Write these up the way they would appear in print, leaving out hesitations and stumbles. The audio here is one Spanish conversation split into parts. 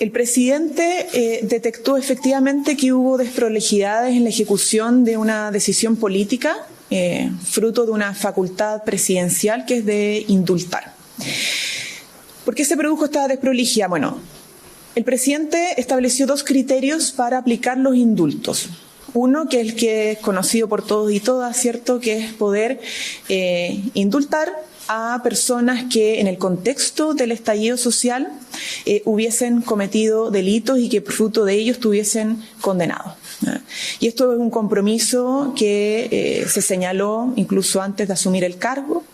El presidente detectó efectivamente que hubo desprolijidades en la ejecución de una decisión política, fruto de una facultad presidencial que es de indultar. ¿Por qué se produjo esta desprolijidad? Bueno, el presidente estableció 2 criterios para aplicar los indultos. Uno, que es el que es conocido por todos y todas, ¿cierto?, que es poder indultar a personas que en el contexto del estallido social hubiesen cometido delitos y que fruto de ellos estuviesen condenados. Y esto es un compromiso que se señaló incluso antes de asumir el cargo.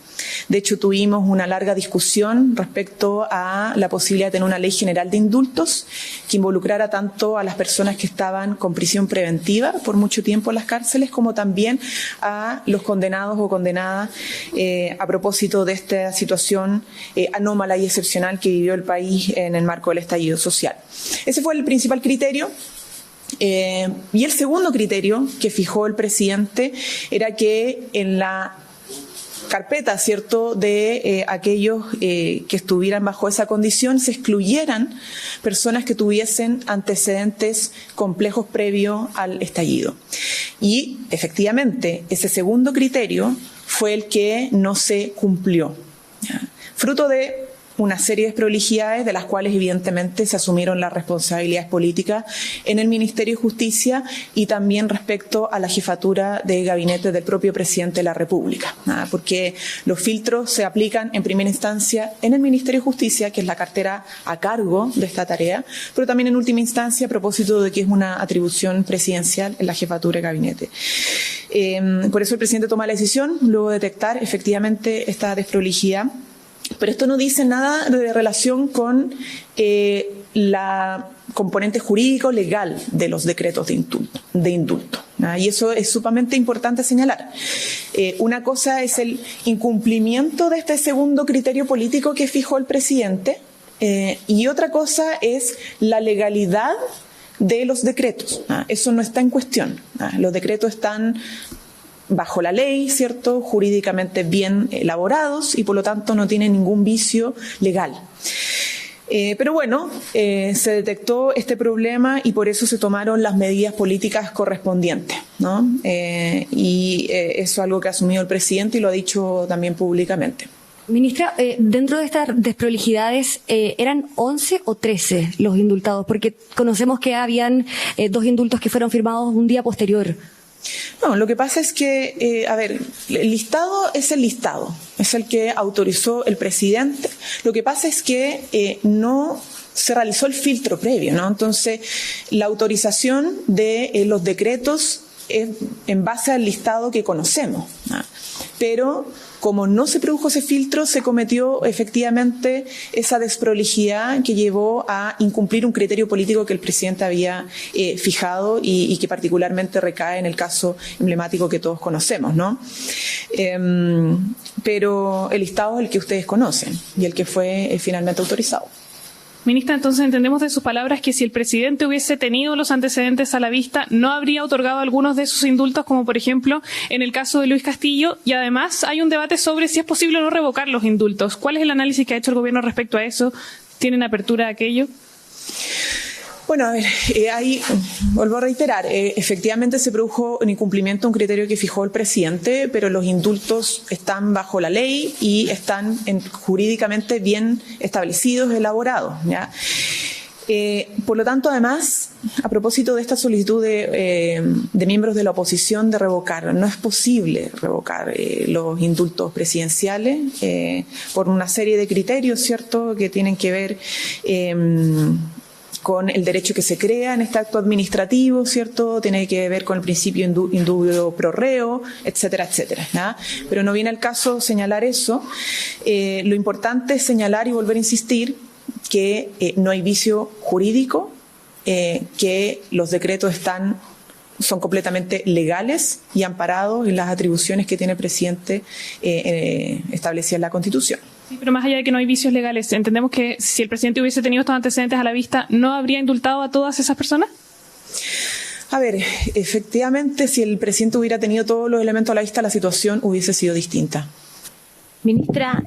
De hecho, tuvimos una larga discusión respecto a la posibilidad de tener una ley general de indultos que involucrara tanto a las personas que estaban con prisión preventiva por mucho tiempo en las cárceles, como también a los condenados o condenadas a propósito de esta situación anómala y excepcional que vivió el país en el marco del estallido social. Ese fue el principal criterio. Y el segundo criterio que fijó el presidente era que en la carpeta, ¿cierto?, de aquellos que estuvieran bajo esa condición, se excluyeran personas que tuviesen antecedentes complejos previos al estallido. Y, efectivamente, ese segundo criterio fue el que no se cumplió, fruto de una serie de desprolijidades de las cuales evidentemente se asumieron las responsabilidades políticas en el Ministerio de Justicia y también respecto a la jefatura de gabinete del propio presidente de la República, porque los filtros se aplican en primera instancia en el Ministerio de Justicia, que es la cartera a cargo de esta tarea, pero también en última instancia a propósito de que es una atribución presidencial en la jefatura de gabinete. Por eso el presidente toma la decisión, luego de detectar efectivamente esta desprolijidad. Pero esto no dice nada de relación con la componente jurídico legal de los decretos de indulto. Y eso es sumamente importante señalar. Una cosa es el incumplimiento de este segundo criterio político que fijó el presidente y otra cosa es la legalidad de los decretos. Eso no está en cuestión. Los decretos están bajo la ley, ¿cierto?, jurídicamente bien elaborados y por lo tanto no tienen ningún vicio legal. Pero bueno, se detectó este problema y por eso se tomaron las medidas políticas correspondientes, ¿no? Y eso es algo que ha asumido el presidente y lo ha dicho también públicamente. Ministra, dentro de estas desprolijidades, ¿eran 11 o 13 los indultados? Porque conocemos que habían 2 indultos que fueron firmados un día posterior. No, lo que pasa es que, el listado es el listado, es el que autorizó el presidente. Lo que pasa es que no se realizó el filtro previo, ¿no? Entonces, la autorización de los decretos es en base al listado que conocemos, ¿no? Pero como no se produjo ese filtro, se cometió efectivamente esa desprolijidad que llevó a incumplir un criterio político que el presidente había fijado y que particularmente recae en el caso emblemático que todos conocemos, ¿no? Pero el listado es el que ustedes conocen y el que fue finalmente autorizado. Ministra, entonces entendemos de sus palabras que si el presidente hubiese tenido los antecedentes a la vista, no habría otorgado algunos de sus indultos, como por ejemplo en el caso de Luis Castillo, y además hay un debate sobre si es posible o no revocar los indultos. ¿Cuál es el análisis que ha hecho el gobierno respecto a eso? ¿Tienen apertura a aquello? Bueno, a ver, ahí vuelvo a reiterar, efectivamente se produjo un incumplimiento de un criterio que fijó el presidente, pero los indultos están bajo la ley y están jurídicamente bien establecidos, elaborados, ¿ya? Por lo tanto, además, a propósito de esta solicitud de miembros de la oposición de revocar, no es posible revocar los indultos presidenciales por una serie de criterios, ¿cierto?, que tienen que ver con el derecho que se crea en este acto administrativo, ¿cierto? Tiene que ver con el principio indubio pro reo, etcétera, etcétera, ¿no? Pero no viene al caso señalar eso. Lo importante es señalar y volver a insistir que no hay vicio jurídico, que los decretos son completamente legales y amparados en las atribuciones que tiene el presidente establecidas en la Constitución. Sí, pero más allá de que no hay vicios legales, ¿entendemos que si el presidente hubiese tenido estos antecedentes a la vista, no habría indultado a todas esas personas? A ver, efectivamente, si el presidente hubiera tenido todos los elementos a la vista, la situación hubiese sido distinta. Ministra,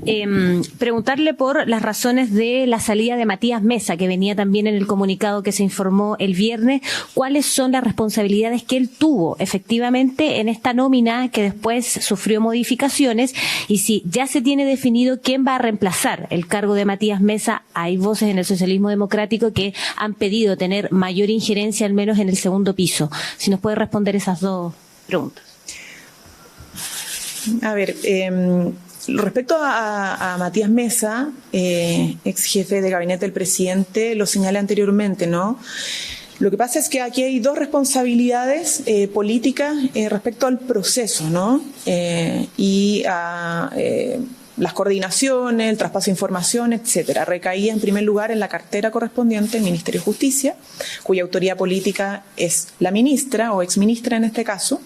preguntarle por las razones de la salida de Matías Mesa, que venía también en el comunicado que se informó el viernes. ¿Cuáles son las responsabilidades que él tuvo efectivamente en esta nómina que después sufrió modificaciones? Y si ya se tiene definido quién va a reemplazar el cargo de Matías Mesa. Hay voces en el socialismo democrático que han pedido tener mayor injerencia, al menos en el segundo piso. Si nos puede responder esas dos preguntas. A ver, respecto a Matías Mesa, ex jefe de gabinete del presidente, lo señalé anteriormente, ¿no? Lo que pasa es que aquí hay dos responsabilidades políticas respecto al proceso, ¿no? Y a las coordinaciones, el traspaso de información, etcétera. Recaía en primer lugar en la cartera correspondiente del Ministerio de Justicia, cuya autoridad política es la ministra o exministra en este caso,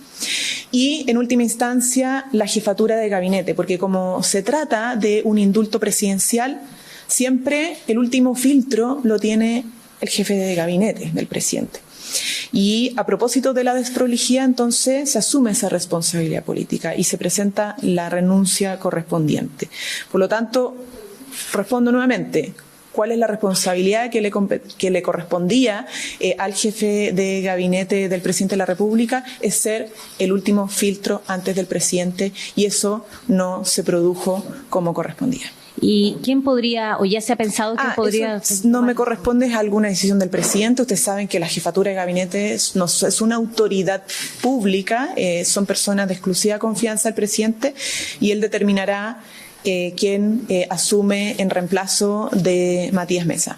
y en última instancia la jefatura de gabinete, porque como se trata de un indulto presidencial, siempre el último filtro lo tiene el jefe de gabinete del presidente. Y a propósito de la desprolijidad, entonces se asume esa responsabilidad política y se presenta la renuncia correspondiente. Por lo tanto, respondo nuevamente, ¿cuál es la responsabilidad que le correspondía al jefe de gabinete del presidente de la República? Es ser el último filtro antes del presidente, y eso no se produjo como correspondía. ¿Y quién podría, o ya se ha pensado quién podría? No me corresponde, es alguna decisión del presidente. Ustedes saben que la jefatura de gabinete es una autoridad pública, son personas de exclusiva confianza del presidente, y él determinará quién asume en reemplazo de Matías Mesa.